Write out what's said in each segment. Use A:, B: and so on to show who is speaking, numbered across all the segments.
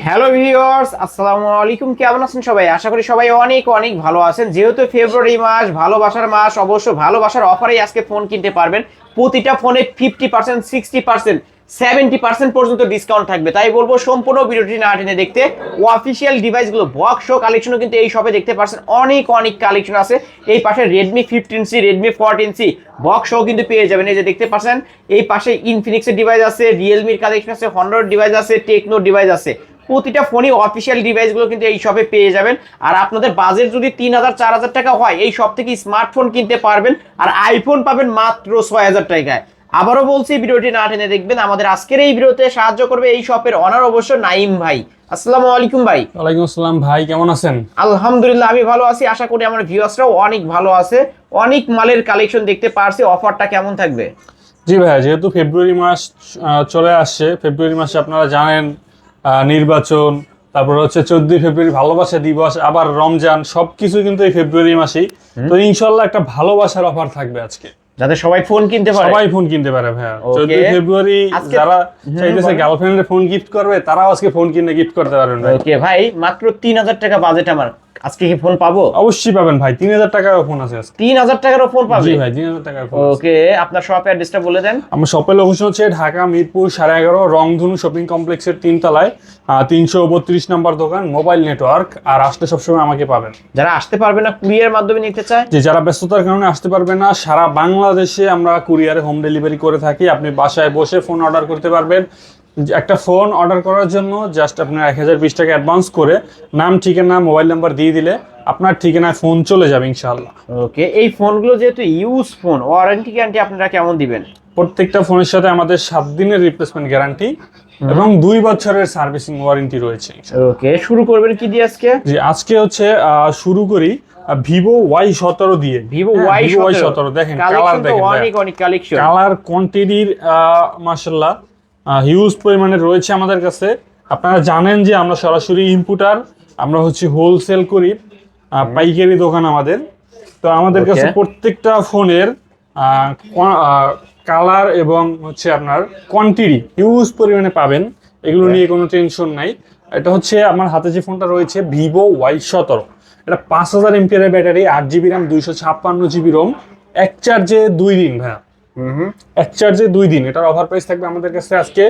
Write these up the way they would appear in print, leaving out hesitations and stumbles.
A: Hello viewers, আসসালামু আলাইকুম। কেমন আছেন সবাই? আশা করি সবাই অনেক অনেক ভালো আছেন। যেহেতু ফেব্রুয়ারি মাস, ভালোবাসার মাস, অবশ্য ভালোবাসার অফারেই আজকে ফোন কিনতে পারবেন। প্রতিটা ফোনে 50%, 60%, 70% পর্যন্ত ডিসকাউন্ট থাকবে। তাই বলবো সম্পূর্ণ ভিডিওটি না টেনে দেখতে। অফিসিয়াল ডিভাইসগুলো বক্স শো কালেকশনও কিন্তু এই শপে দেখতে পাচ্ছেন। অনেক অনেক কালেকশন আছে। এই পাশে Redmi 15C, Redmi 14C box show কিন্তু পেয়ে যাবেন। এই যে দেখতে পাচ্ছেন, এই পাশে ইনফিনিক্সের ডিভাইস আছে, রিয়েলমির কালেকশন আছে, হন্ডার ডিভাইস আছে, টেকনো ডিভাইস আছে। প্রতিটা ফোনই অফিসিয়াল ডিভাইসগুলো কিন্তু এই শপে পেয়ে যাবেন। আর আপনাদের বাজেট যদি 3000-4000 টাকা হয়, এই শপ থেকে স্মার্টফোন কিনতে পারবেন। আর আইফোন পাবেন মাত্র 6000 টাকায়। আবারও বলছি, ভিডিওটি না টেনে দেখবেন। আমাদের আজকের এই ভিডিওতে সাহায্য করবে এই শপের অনার অবশ্য নাইম ভাই। আসসালামু আলাইকুম ভাই।
B: ওয়ালাইকুম আসসালাম ভাই, কেমন আছেন?
A: আলহামদুলিল্লাহ, আমি ভালো আছি। আশা করি আমার ভিউয়ার্সরাও অনেক ভালো আছে। অনেক মালের কালেকশন দেখতে পারছি। অফারটা কেমন থাকবে?
B: জি ভাই, যেহেতু ফেব্রুয়ারি মাস চলে আসছে, ফেব্রুয়ারি মাসে আপনারা জানেন নির্বাচন, তারপর হচ্ছে 14 ফেব্রুয়ারি ভালোবাসা দিবস, আবার রমজান, সবকিছু কিন্তু এই ফেব্রুয়ারি মাসেই। তো ইনশাল্লাহ একটা ভালোবাসার অফার থাকবে আজকে,
A: যাতে সবাই ফোন কিনতে পারে।
B: সবাই ফোন কিনতে পারে ভাইয়া।
A: Okay.
B: 14 ফেব্রুয়ারি যারা চাইতেছে
A: বলেন।
B: গার্লফ্রেন্ডের ফোন গিফট করবে, তারাও আজকে ফোন কিনে গিফট করতে পারবেন ভাই।
A: ওকে ভাই, মাত্র 3000 টাকা বাজেট আমার। আজকে কি ফোন পাবো?
B: অবশ্যই পাবেন ভাই, 3000 টাকার ফোন আছে আজকে।
A: 3000 টাকারও ফোন পাবে?
B: জি ভাই, 3000 টাকার ফোন।
A: ওকে, আপনার শপ অ্যাড্রেসটা বলে দেন।
B: আমার শপের লোকেশন হচ্ছে ঢাকা মিরপুর 11.5 রংধনু শপিং কমপ্লেক্সের 3 তলায় 332 নম্বর দোকান, মোবাইল নেটওয়ার্ক। আর আসলে সবসময় আমাকে পাবেন।
A: যারা আসতে পারবে না, কুরিয়ার মাধ্যমে নিতে চায়,
B: যে যারা ব্যস্ততার কারণে আসতে পারবে না, সারা বাংলাদেশে আমরা কুরিয়ারে হোম ডেলিভারি করে থাকি। আপনি বাসায় বসে ফোন অর্ডার করতে পারবেন। একটা ফোন অর্ডার করার জন্য জাস্ট আপনার 1020 টাকা অ্যাডভান্স করে নাম, ঠিকানা, মোবাইল নাম্বার দিয়ে দিলে আপনার ঠিকানায় ফোন চলে যাবে ইনশাআল্লাহ।
A: ওকে, এই ফোনগুলো যেহেতু ইউজ ফোন, ওয়ারেন্টি গ্যারান্টি আপনারা কেমন দিবেন?
B: প্রত্যেকটা ফোনের সাথে আমাদের 7 দিনের রিপ্লেসমেন্ট গ্যারান্টি এবং 2 বছরের সার্ভিসিং ওয়ারেন্টি রয়েছে।
A: ওকে, শুরু করবেন কি দিয়ে আজকে?
B: জি, আজকে হচ্ছে শুরু করি ভিভো Y17 দিয়ে।
A: ভিভো
B: Y17 দেখেন, কালার দেখেন,
A: অনেক অনেক কালেকশন।
B: কালার কোয়ান্টিটির মাশাআল্লাহ হিউজ পরিমাণে রয়েছে আমাদের কাছে। আপনারা জানেন যে আমরা সরাসরি ইম্পোর্টার, আমরা হচ্ছে হোলসেল করি, পাইকারি দোকান আমাদের। তো আমাদের কাছে প্রত্যেকটা ফোনের কালার এবং হচ্ছে আপনার কোয়ান্টিটি হিউজ পরিমাণে পাবেন। এগুলো নিয়ে কোনো টেনশন নাই। এটা হচ্ছে আমার হাতে যে ফোনটা রয়েছে ভিভো Y17, এটা 5000 MPR battery, 8GB RAM, 256GB ROM, এক চার্জে 2 দিন ভাইয়া। এক চার্জে 2 দিন। এটার অফার প্রাইস থাকবে আমাদের কাছে আজকে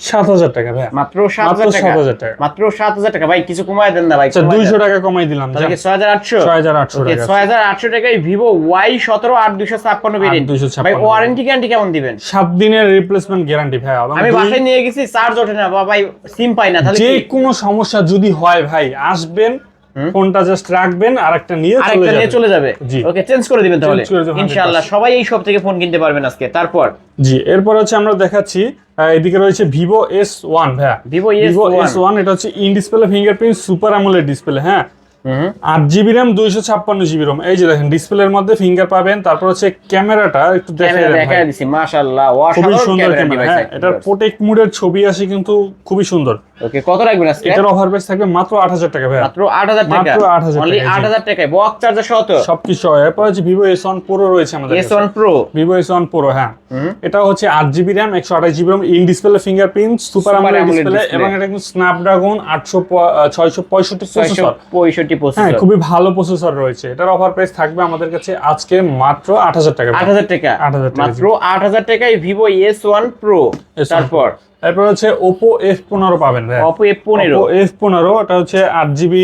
B: 7000 টাকা ভাইয়া।
A: মাত্র 7000 টাকা। মাত্র 7000 টাকা। ভাই কিছু কমায় দেন না ভাই।
B: আচ্ছা, 200 টাকা কমাই দিলাম।
A: তাহলে কি 6800?
B: 6800
A: ওকে,
B: টাকা।
A: 6800 টাকায় ভিভো Y17 8 256 ভেরিয়েন্ট।
B: 8
A: ভাই ওয়ারেন্টি গ্যারান্টি কেমন দিবেন?
B: 7 দিনের রিপ্লেসমেন্ট গ্যারান্টি ভাইয়া।
A: আমি বাসায় নিয়ে গেছি, চার্জ ওঠে না বা ভাই সিম পাই না, তাহলে
B: যে কোনো সমস্যা যদি হয় ভাই, আসবেন, ফোনটা জাস্ট রাখবেন, আরেকটা নিয়ে
A: চলে যাবে। ওকে, চেঞ্জ করে দিবেন তাহলে ইনশাআল্লাহ। সবাই এই শপ থেকে ফোন কিনতে পারবেন আজকে। তারপর
B: জি, এরপর হচ্ছে আমরা দেখাচ্ছি, এদিকে রয়েছে ভিভো S1 ভাইয়া।
A: ভিভো
B: S1 এটা হচ্ছে in display fingerprint super AMOLED display. হ্যাঁ, 8GB RAM, 256GB ROM। এই যে দেখেন, ডিসপ্লের মধ্যে ফিঙ্গার পাবেন। তারপর হচ্ছে ক্যামেরাটা একটু
A: দেখাই দিছি, মাশাআল্লাহ,
B: খুবই সুন্দর ক্যামেরা। হ্যাঁ, এটার প্রোটেক্ট মোডের ছবি আসে কিন্তু খুবই সুন্দর।
A: ওকে, কত রাখবেন আজকে?
B: এটার অফার প্রাইস থাকবে মাত্র 8000 টাকা ভাই।
A: মাত্র 8000 টাকা।
B: মাত্র 8000
A: অনলি 8000 টাকায় বক্স চার্জার সহ তো
B: সবকিছু। এরপর হচ্ছে ভিভো S1 Pro রয়েছে আমাদের কাছে।
A: S1 Pro,
B: Vivo S1 Pro, হ্যাঁ, এটা হচ্ছে 8GB RAM, 128GB ROM, in display fingerprint, super AMOLED display এবং এটা কিন্তু স্ন্যাপড্রাগন 665 প্রসেসর। হ্যাঁ, খুবই ভালো প্রসেসর রয়েছে। এটার অফার প্রাইস থাকবে আমাদের কাছে আজকে মাত্র 8000 টাকা।
A: 8000 টাকা।
B: 8000 টাকা।
A: মাত্র 8000 টাকায় ভিভো S1 Pro।
B: তারপর হচ্ছে Oppo F15 পাবেন ভাই।
A: Oppo F15,
B: Oppo F15 এটা হচ্ছে 8GB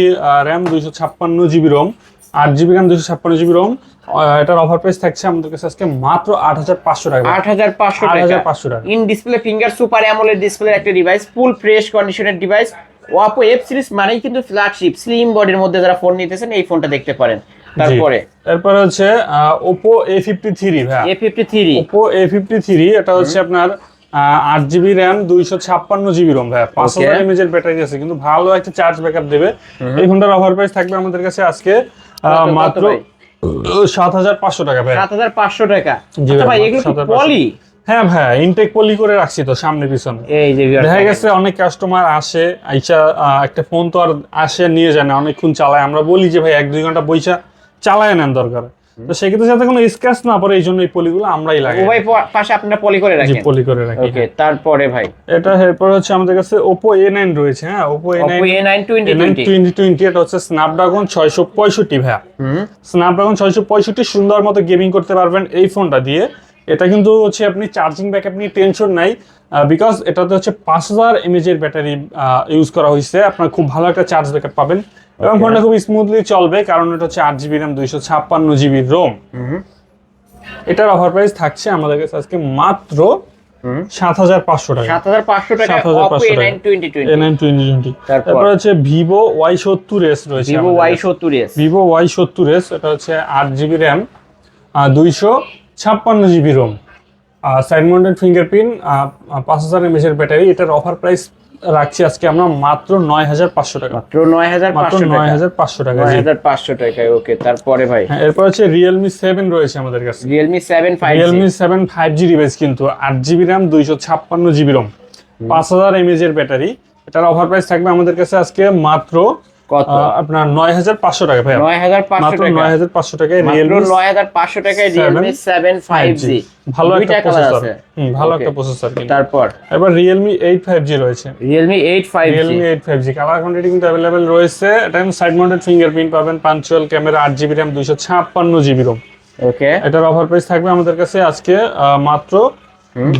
B: RAM, 256GB ROM, 8GB RAM, 256GB ROM। এটার অফার প্রাইস থাকছে আমাদের কাছে আজকে মাত্র 8500 টাকা।
A: 8500 টাকা। In display finger super AMOLED display একটা ডিভাইস, ফুল ফ্রেশ কন্ডিশনের ডিভাইস। Oppo F সিরিজ মানেই কিন্তু ফ্ল্যাগশিপ, স্লিম বডির মধ্যে যারা ফোন নিতেছেন এই ফোনটা দেখতে পারেন।
B: তারপরে হচ্ছে Oppo A53 ভাই। Oppo A53 এটা হচ্ছে আপনার 8GB RAM, 256GB ROM ভাই, 5000 mAh এর ব্যাটারি আছে, কিন্তু ভালো একটা চার্জ ব্যাকআপ দেবে। এই ফোনটার অফার প্রাইস থাকবে আমাদের কাছে আজকে মাত্র 7500 টাকা ভাই।
A: 7500 টাকা। আচ্ছা ভাই, এগুলো কি পলি?
B: হ্যাঁ ভাই, ইনটেক পলি করে রাখছি তো সামনে পিছনে।
A: এই যে
B: দেখা গেছে অনেক কাস্টমার আসে, আইসা একটা ফোন তো আর আসে নিয়ে যায় না, অনেকক্ষণ চালায়। আমরা বলি যে ভাই 1-2 ঘন্টা বইসা চালায় নেন দরকার। তো সেক্ষেত্রে যাতে কোনো স্ক্র্যাচ না পড়ে এই জন্য এই পলিগুলো আমরাই লাগাই।
A: উভয় পাশে আপনারা পলি করে
B: জি,
A: রাখেন।
B: পলি করে রাখি।
A: ওকে, তারপরে ভাই
B: এটা এরপর হচ্ছে আমাদের কাছে Oppo A9 রয়েছে। হ্যাঁ, Oppo
A: Oppo A9 2020
B: 2020 এটা হচ্ছে স্ন্যাপড্রাগন 665 ভাইয়া। স্ন্যাপড্রাগন 665 সুন্দর মতো গেমিং করতে পারবেন এই ফোনটা দিয়ে। এটা কিন্তু হচ্ছে আপনি চার্জিং ব্যাকআপ নিয়ে টেনশন নাই, বিকজ এটাতে হচ্ছে 5000 mAh এর ব্যাটারি ইউজ করা হয়েছে। আপনার খুব ভালো একটা চার্জ ব্যাকআপ পাবেন এবং ফোনটা খুব স্মুথলি চলবে, কারণ এটা হচ্ছে 8GB RAM 256GB ROM। এটার অফার প্রাইস থাকছে আমাদের কাছে আজকে মাত্র 7500 টাকা।
A: 7500 টাকা Oppo A9 2020।
B: A9 2020। তারপর হচ্ছে Vivo Y70s রয়েছে।
A: Vivo Y70s,
B: Vivo Y70s এটা হচ্ছে 8GB RAM 256GB ROM, side mounted fingerprint, 5000 mAh এর ব্যাটারি। এটার অফার প্রাইস রাখছি আজকে আমরা মাত্র 9500 টাকা।
A: মাত্র 9500 টাকা।
B: 9500 টাকা।
A: 9500 টাকায়। ওকে, তারপরে ভাই
B: হ্যাঁ, এরপর হচ্ছে Realme 7 রয়েছে আমাদের কাছে।
A: Realme 7 5G।
B: Realme 7 5G device, কিন্তু 8GB RAM 256GB ROM, 5000 mAh এর ব্যাটারি। এটার অফার প্রাইস থাকবে আমাদের কাছে আজকে মাত্র
A: কত?
B: আপনার 9500 টাকা ভাই।
A: 9500
B: মাত্র
A: টাকা।
B: 9500 টাকায়
A: মাত্র
B: Realme
A: 9500 টাকায় Realme 7 5G।
B: ভালো একটা
A: দুইটা কালার
B: প্রসেসর।
A: আছে।
B: ভালো
A: Okay.
B: একটা প্রসেসর কিন্তু।
A: তারপর
B: এবার Realme 8 5G রয়েছে।
A: Realme 8 5G।
B: Realme 8 5G colour quantity কিন্তু अवेलेबल রয়েছে। এটা সাইড মাউন্টেড ফিঙ্গারপ্রিন্ট পাবেন, punctual camera, 8GB RAM 256GB ROM।
A: ওকে,
B: এটার অফার প্রাইস থাকবে আমাদের কাছে আজকে মাত্র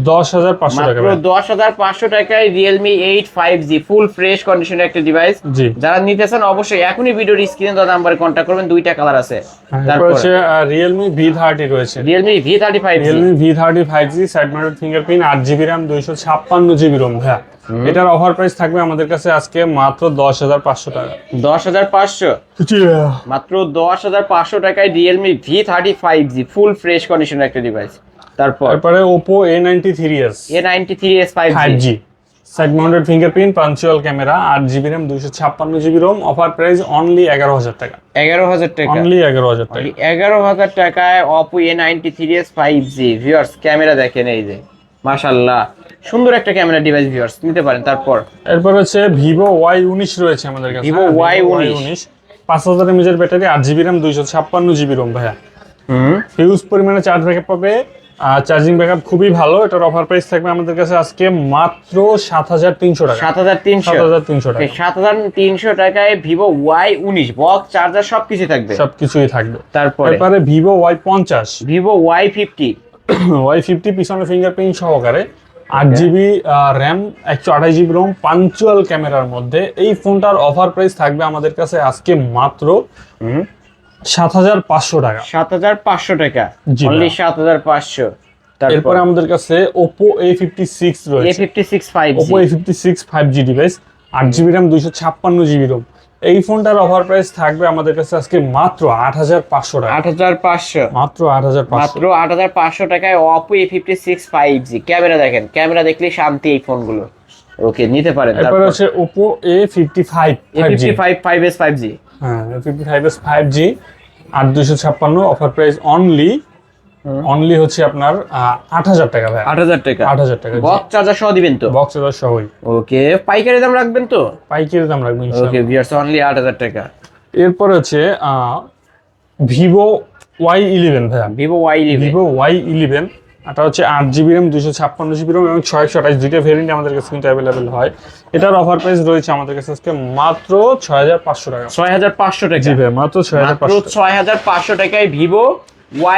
B: 10500 টাকা।
A: মাত্র 10500 টাকায় Realme 8 5G ফুল ফ্রেশ কন্ডিশনের একটা ডিভাইস।
B: জি।
A: যারা নিতেছেন অবশ্যই এখনই ভিডিওর স্ক্রিনে দেওয়া নাম্বারে কন্টাক্ট করবেন। দুইটা কালার আছে।
B: তারপর
A: তারপর
B: হচ্ছে Realme V30 রয়েছে।
A: Realme V30 5G।
B: Realme V30 5G side mounted fingerprint, 8GB RAM 256GB ROM ভাইয়া। এটার অফার প্রাইস থাকবে আমাদের কাছে আজকে মাত্র 10500 টাকা।
A: 10500, মাত্র 10500 টাকায় Realme V30 5G full fresh কন্ডিশনের একটা ডিভাইস।
B: তারপরে Oppo A93s
A: A93s 5G
B: 5G side mounted fingerprint, punctual camera, 8GB RAM 256GB ROM, offer price only 11000 টাকা।
A: 11000 টাকা।
B: অনলি 11000 টাকা।
A: 11000 টাকায় Oppo A93s 5G। Viewers camera দেখেন, এই যে মাশাআল্লাহ সুন্দর একটা ক্যামেরা ডিভাইস। ভিউয়ার্স নিতে পারেন।
B: এরপর হচ্ছে Vivo Y19 রয়েছে আমাদের কাছে।
A: Vivo Y19
B: 5000 mAh এর battery, 8GB RAM 256GB ROM ভাইয়া। হিউজ পরিমাণে চার্জ ব্যাকআপ পাবে, চার্জিং ব্যাকআপ খুবই ভালো। এটার অফার প্রাইস থাকবে আমাদের কাছে আজকে মাত্র 7300 টাকা।
A: 7300
B: টাকা।
A: 7300 টাকায় Vivo Y19 বক্স চার্জার সবকিছু থাকবে।
B: সবকিছুই থাকবে।
A: তারপরে
B: Vivo Y50
A: Vivo Y50
B: Y50 পিছনে ফিঙ্গারপ্রিন্ট সহকারে, 8GB RAM 128GB ROM, punctual ক্যামেরার মধ্যে। এই ফোনটার অফার প্রাইস থাকবে আমাদের কাছে আজকে মাত্র 7500 টাকা।
A: 7500 টাকা।
B: জি
A: অনলি
B: ভাই।
A: 7500।
B: এরপরে আমাদের কাছে Oppo A56 রয়েছে।
A: A56 5G।
B: Oppo A56 5G device, 8GB RAM 256GB ROM। এই ফোনটার অফার প্রাইস থাকবে আমাদের কাছে আজকে মাত্র 8500 টাকা।
A: 8500,
B: মাত্র 8500।
A: মাত্র 8500 টাকায় Oppo A56 5G। ক্যামেরা দেখেন, ক্যামেরা দেখলেই শান্তি এই ফোনগুলো। ওকে, নিতে পারেন।
B: এরপর হচ্ছে Oppo A55 5G।
A: A55 5S 5G।
B: হ্যাঁ, A55s 5G 8256, offer price only হচ্ছে আপনার 8000 টাকা ভাই।
A: 8000 টাকা।
B: 8000 টাকা।
A: বক্স চার্জার সহ দিবেন তো?
B: Box charger সহই।
A: ওকে, পাইকারি দাম রাখবেন তো?
B: পাইকারি দাম রাখবেন
A: ওকে
B: ইনশাআল্লাহ।
A: ভিউয়ার্স, অনলি 8000 টাকা।
B: এরপর হচ্ছে Vivo Y11 ভাইয়া।
A: Vivo Y11।
B: Vivo Y11 এটা হচ্ছে 8GB RAM 256GB ROM এবং 628, দুইটা ভেরিয়েন্ট আমাদের কাছে কিন্তু অ্যাভেলেবেল হয়। এটার অফার প্রাইস রয়েছে আমাদের কাছে আজকে মাত্র 6500 টাকা।
A: 6500 টাকা।
B: জি ভাই, মাত্র 6500 টাকা।
A: 6500 টাকায় Vivo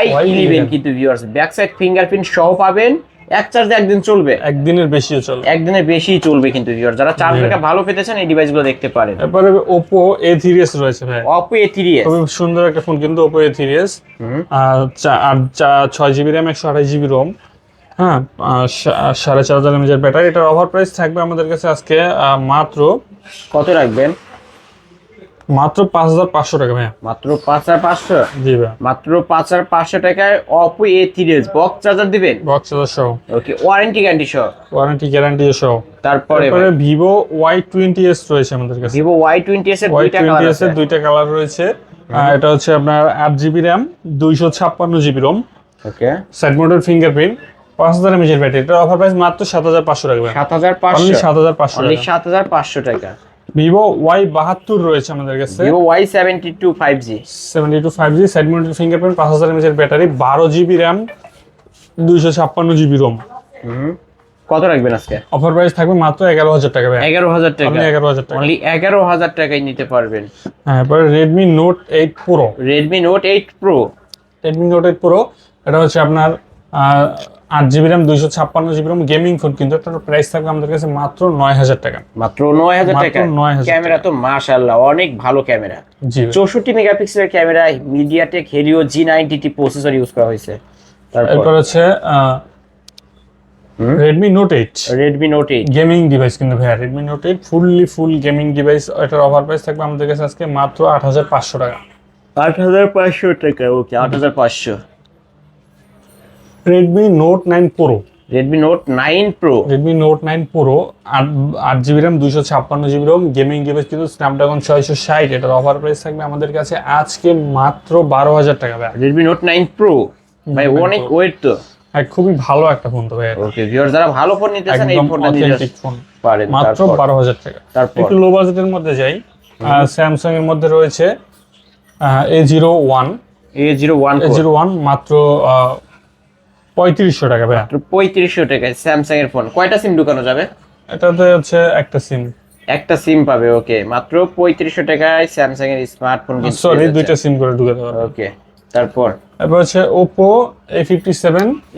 A: Y11 কিন্তু ভিউয়ার্স ব্যাক সাইড ফিঙ্গারপ্রিন্ট সহ পাবেন। এক চার্জে একদিন চলবে,
B: একদিনের বেশিও চলে।
A: একদিনের বেশি চলবে কিন্তু ভিউয়ার্স। যারা চার্জ ব্যাকআপ ভালো পেতে চান এই ডিভাইসগুলো দেখতে পারেন।
B: এরপরে Oppo A3s রয়েছে ভাই।
A: Oppo A3s
B: খুবই সুন্দর একটা ফোন কিন্তু Oppo A3s। 6GB RAM 128GB ROM, হ্যাঁ, 4500 mAh এর ব্যাটারি। এটার অফার প্রাইস থাকবে আমাদের কাছে আজকে মাত্র
A: কত রাখবেন?
B: 5500 টাকা ভাই।
A: মাত্র 5500।
B: জি ভাই,
A: মাত্র 5500 টাকায় Oppo A3s বক্স চার্জার দিবেন।
B: বক্স চার্জার সহ,
A: ওকে, ওয়ারেন্টি গ্যারান্টি সহ।
B: ওয়ারেন্টি গ্যারান্টি সহ।
A: তারপরে
B: Vivo Y20s রয়েছে আমাদের কাছে।
A: Vivo Y20s এর দুইটা কালার
B: Y20s
A: আছে।
B: এর দুইটা কালার রয়েছে। এটা হচ্ছে আপনার 8GB RAM 256GB ROM,
A: okay,
B: side mounted fingerprint, 5000 mAh battery. এটার অফার প্রাইস মাত্র 7500 টাকা ভাই।
A: 7500।
B: অনলি 7500
A: অনলি
B: টাকা।
A: 7500 টাকা।
B: ভিভো Y72 রয়েছে আমাদের কাছে,
A: Vivo Y72 5G
B: 72 5G, side mounted fingerprint, 5000 mAh battery, 12 GB RAM, 256 GB ROM.
A: কত রাখবেন আজকে?
B: অফার প্রাইস থাকবে মাত্র 11,000 টাকা ভাই।
A: 11,000 টাকা,
B: আপনি 11,000 টাকা,
A: অনলি 11,000 টাকায় নিতে পারবেন।
B: হ্যাঁ। এরপরে Redmi Note 8 Pro,
A: Redmi Note 8 Pro,
B: Redmi Note 8 Pro, এটা হচ্ছে আপনার 8 GB RAM, 256 GB ROM, gaming phone, কিন্তু এটার প্রাইস থাকবে আমাদের কাছে মাত্র 9,000 টাকা।
A: মাত্র 9,000 টাকা।
B: 9,000
A: ক্যামেরা তো মাশাআল্লাহ অনেক ভালো ক্যামেরা,
B: জি।
A: 64 মেগাপিক্সেলের camera, MediaTek Helio G90T processor use করা হয়েছে।
B: এরপর
A: তারপর
B: হচ্ছে Redmi Note 8,
A: Redmi Note 8,
B: gaming device কিন্তু ভাইয়া, Redmi Note 8 full gaming device. এটার অফার প্রাইস থাকবে আমাদের কাছে আজকে মাত্র 8,500 টাকা।
A: 8,500 টাকা। ওকে, 8,500।
B: Redmi Note 9 Pro,
A: Redmi Note 9 Pro,
B: Redmi Note 9 Pro, 8 GB RAM, 256 GB ROM, gaming device কিন্তু স্ন্যাপড্রাগন 660। এটার অফার প্রাইস থাকবে আমাদের কাছে আজকে মাত্র 12,000 টাকা ভাই।
A: Redmi Note 9 Pro ভাই অনেক ওয়েট তো।
B: হ্যাঁ, খুবই ভালো একটা ফোন তো ভাই।
A: ওকে ভিউয়ার, যারা ভালো ফোন নিতে চান এই
B: একদম
A: ফোনটা নিতে
B: অথেন্টিক ফোন,
A: পারেন।
B: মাত্র 12,000 টাকা।
A: তারপর
B: একটু লো বাজেটের মধ্যে যাই, স্যামসাং এর মধ্যে রয়েছে A01,
A: A01
B: মাত্র 3500 টাকা ভাই।
A: 3500 টাকায় স্যামসাং এর ফোন। কয়টা সিম ঢুকানো যাবে?
B: এটাতে হচ্ছে একটা সিম,
A: একটা সিম পাবে। ওকে, মাত্র 3500 টাকায় স্যামসাং এর স্মার্টফোন কিন্তু
B: সরি দুইটা সিম করে ঢুকাতে পারবে।
A: ওকে, তারপর
B: এরপর হচ্ছে Oppo A57,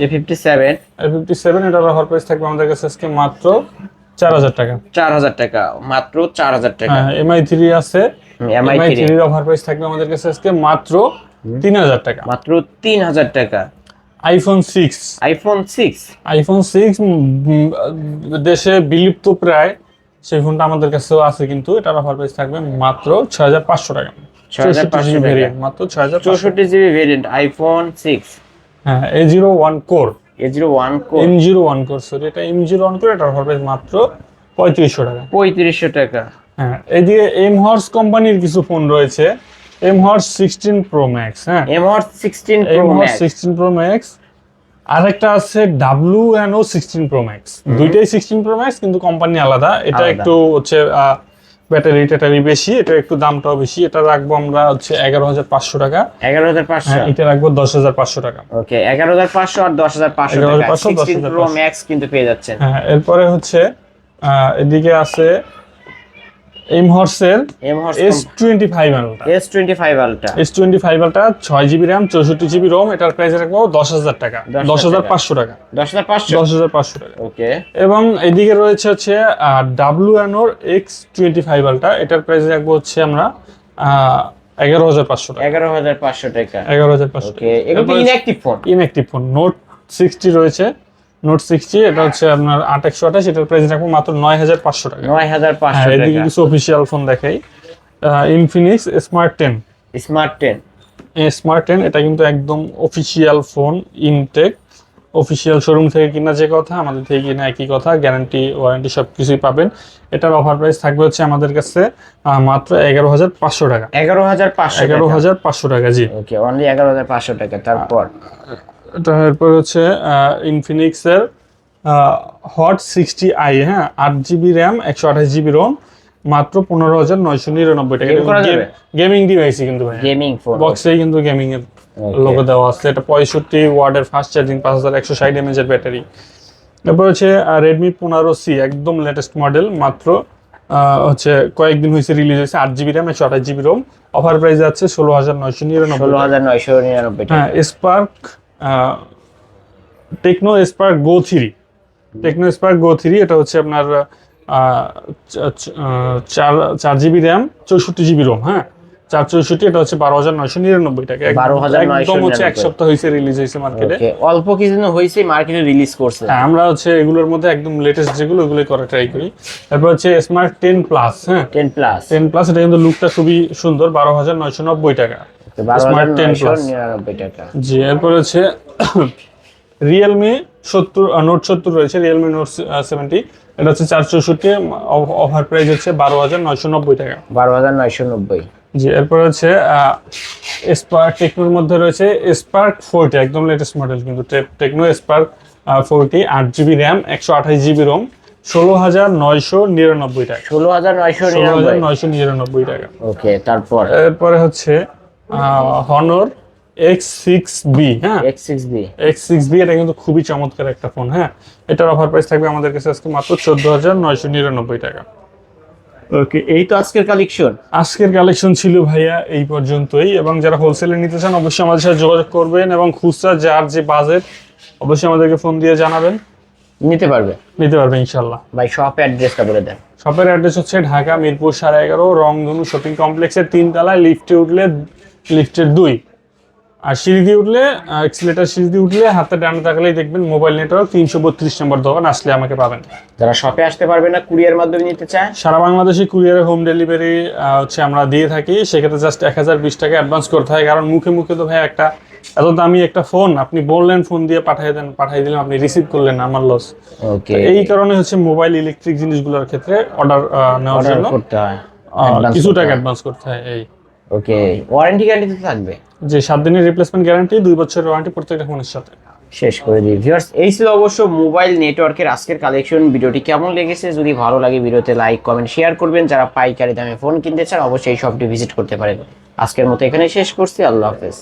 A: A57,
B: এটার অফার প্রাইস থাকবে আমাদের কাছে আজকে মাত্র 4,000 টাকা।
A: 4,000 টাকা, মাত্র 4,000 টাকা।
B: হ্যাঁ, MI3 আছে,
A: MI3
B: এর অফার প্রাইস থাকবে আমাদের কাছে আজকে মাত্র 3,000 টাকা।
A: মাত্র 3,000 টাকা।
B: iPhone 6,
A: iPhone 6
B: দেশে বিলুপ্ত প্রায়, সেই ফোনটা আমাদের কাছেও আছে, কিন্তু এটার অফার প্রাইস থাকবে মাত্র 6,500 টাকা।
A: 6,500 টাকা,
B: ভেরিয়েন্ট, মাত্র 6,500।
A: 64GB ভেরিয়েন্ট iPhone 6,
B: হ্যাঁ, A01 Core,
A: A01 Core,
B: M01 Core, sorry এটা M01 Core, এটার অফার প্রাইস মাত্র 3,500 টাকা।
A: 3500 টাকা।
B: হ্যাঁ, এইদিকে M-Horse কোম্পানির কিছু ফোন রয়েছে, M-Horse 16 Pro Max, হ্যাঁ,
A: M-Horse 16 Pro
B: M-Horse
A: Max,
B: 16 Pro Max, আরেকটা আছে WNO 16 Pro Max, দুইটাই 16 Pro Max কিন্তু কোম্পানি আলাদা। এটা
A: আলাদা।
B: একটু হচ্ছে ব্যাটারি বেশি, এটা একটু দামটাও বেশি। এটা রাখবো আমরা হচ্ছে 11,500 টাকা।
A: 11,500।
B: হ্যাঁ, এটা রাখবো 10,500 টাকা।
A: ওকে, 11,500 আর 10,500 টাকা
B: 11,500,
A: 16 Pro
B: 10,500
A: Max কিন্তু পেয়ে যাচ্ছেন।
B: হ্যাঁ, এরপরে হচ্ছে এদিকে আছে M-Horse এর
A: M-Horse
B: S25 Ultra,
A: S25 Ultra,
B: S25 Ultra 6GB RAM, 64GB ROM, এটার প্রাইস রাখবো 10,000 টাকা, 10,500 টাকা,
A: 10,500।
B: 10,500 টাকা।
A: ওকে,
B: এবং এদিকে রয়েছে হচ্ছে WNO X25 Ultra, এটার প্রাইস রাখবো হচ্ছে আমরা 11,500 টাকা,
A: 11,500 টাকা।
B: 11,500 টাকা।
A: ওকে, এগুলো তো inactive phone.
B: Inactive phone. Note 60 রয়েছে, Note 60, এটা হচ্ছে আপনার 8/128, এটার প্রাইস রাখবো মাত্র 9,500 টাকা।
A: 9,500
B: এদিকে
A: টাকা।
B: কিছু অফিসিয়াল ফোন দেখাই, Infinix Smart 10,
A: স্মার্ট 10,
B: স্মার্ট 10, এটা কিন্তু একদম official phone, intact official showroom থেকে কিনা যে কথা, আমাদের থেকে কিনা একই কথা, গ্যারান্টি ওয়ারেন্টি সব কিছুই পাবেন। এটার অফার প্রাইস থাকবে হচ্ছে আমাদের কাছে মাত্র 11,500 টাকা।
A: 11,500 টাকা।
B: 11,500 টাকা, জি।
A: ওকে, অনলি 11,500 টাকা। তারপর
B: তারপর হচ্ছে ইনফিনিক্সের হট 60i, হ্যাঁ, 8GB র্যাম, 128GB রোম, মাত্র 15,999 টাকা।
A: গেম করা যাবে?
B: গেমিং ডিভাইসই কিন্তু ভাই,
A: গেমিং ফোন।
B: বক্সেই কিন্তু গেমিং এর লোগো দেওয়া আছে। এটা 65 ওয়াটের ফাস্ট চার্জিং, 5160 mAh এর ব্যাটারি। তারপর হচ্ছে Redmi 15C, একদম লেটেস্ট মডেল, মাত্র হচ্ছে কয়েকদিন হয়েছে রিলিজ হয়েছে, 8GB RAM, 128GB Rome, offer price যাচ্ছে 16,999।
A: 16,999 টাকা।
B: হ্যাঁ, স্পার্ক টেকনো স্পার্ক গো 3, টেকনো স্পার্ক গো 3, এটা হচ্ছে আপনার 4GB র্যাম, 64GB রোম, হ্যাঁ, 464, এটা হচ্ছে 12,999 টাকা।
A: 12,999
B: একদম হচ্ছে এক সপ্তাহ হয়েছে রিলিজ হয়েছে মার্কেটে।
A: ওকে, অল্প কিছুদিন হয়েছে মার্কেটে রিলিজ করছে।
B: হ্যাঁ, আমরা হচ্ছে এগুলোর মধ্যে একদম লেটেস্ট যেগুলো ওগুলোই করা ট্রাই করি। তারপর হচ্ছে স্মার্ট 10 প্লাস, হ্যাঁ,
A: 10 প্লাস,
B: 10 প্লাস, এটা কিন্তু লুকটা খুবই সুন্দর, 12,990 টাকা। স্মার্ট 10 প্লাস,
A: 12,999 টাকা।
B: জি। এরপর হচ্ছে রিয়েলমি 70 নোট 70 রয়েছে, রিয়েলমি নোট 70, এটা হচ্ছে 464, অফার প্রাইস হচ্ছে 12,990 টাকা।
A: 12,990।
B: জি। এরপর হচ্ছে স্পার্ক টেকনোর মধ্যে রয়েছে স্পার্ক 40, একদম লেটেস্ট মডেল কিন্তু, Tecno spark 40, 8GB RAM, 128GB ROM, 16,999 টাকা।
A: 16,999।
B: 16,999 টাকা।
A: ওকে, তারপর
B: এরপরে হচ্ছে হনর X6B। হ্যাঁ,
A: X6B।
B: X6B এটা কিন্তু খুবই চমৎকার একটা ফোন। হ্যাঁ, এটার অফার প্রাইস থাকবে আমাদের কাছে আজকে মাত্র 14,999 টাকা।
A: ওকে, এই তো আজকের কালেকশন।
B: আজকের কালেকশন ছিল ভাইয়া এই পর্যন্তই, এবং যারা হোলসেলে নিতে চান অবশ্যই আমাদের সাথে যোগাযোগ করবেন, এবং খুচরা যার যে বাজেট অবশ্যই আমাদেরকে ফোন দিয়ে জানাবেন,
A: নিতে পারবে
B: ইনশাল্লাহ।
A: ভাই, শপ অ্যাড্রেসটা বলে দেন।
B: শপের অ্যাড্রেস হচ্ছে ঢাকা মিরপুর 11.5 রংধনু শপিং কমপ্লেক্সের 3 তলায়, লিফটে উঠলে লিফটের 2, আর সিঁড়ি দিয়ে উঠলে এক্সিলেটার সিঁড়ি দিয়ে উঠলে হাতে ডানে তাকালেই দেখবেন মোবাইল নেটওয়ার্ক 332 নম্বর দোকান, আসলে আমাকে পাবেন।
A: যারা শপে আসতে পারবে না, কুরিয়ার মাধ্যমে নিতে চায়,
B: সারা বাংলাদেশে কুরিয়ারে হোম ডেলিভারি হচ্ছে আমরা দিয়ে থাকি। সেক্ষেত্রে জাস্ট 1020 টাকা অ্যাডভান্স করতে হয়, কারণ মুখে মুখে তো ভাই একটা এত দামি একটা ফোন আপনি বললেন ফোন দিয়ে পাঠিয়ে দিলেন, আপনি রিসিভ করলেন না, আমার লস।
A: ওকে,
B: এই কারণে হচ্ছে মোবাইল ইলেকট্রিক জিনিসগুলোর ক্ষেত্রে অর্ডার নেওয়ার জন্য
A: করতে হয়,
B: কিছু টাকা অ্যাডভান্স করতে হয়। এই
A: ওকে, ওয়ারেন্টি গ্যারান্টি তো থাকবে,
B: যে 7 দিনের রিপ্লেসমেন্ট গ্যারান্টি, 2 বছরের ওয়ারেন্টি প্রত্যেকটা ফোনের সাথে।
A: শেষ করে দিই ভিউয়ার্স, এই ছিল অবশ্য মোবাইল নেটওয়ার্কের আজকের কালেকশন। ভিডিওটি কেমন লেগেছে, যদি ভালো লাগে ভিডিওতে লাইক কমেন্ট শেয়ার করবেন। যারা পাইকারি দামে ফোন কিনতে চান অবশ্যই এই শপটি ভিজিট করতে পারেন। আজকের মতো এখানে শেষ করছি, আল্লাহ হাফেজ।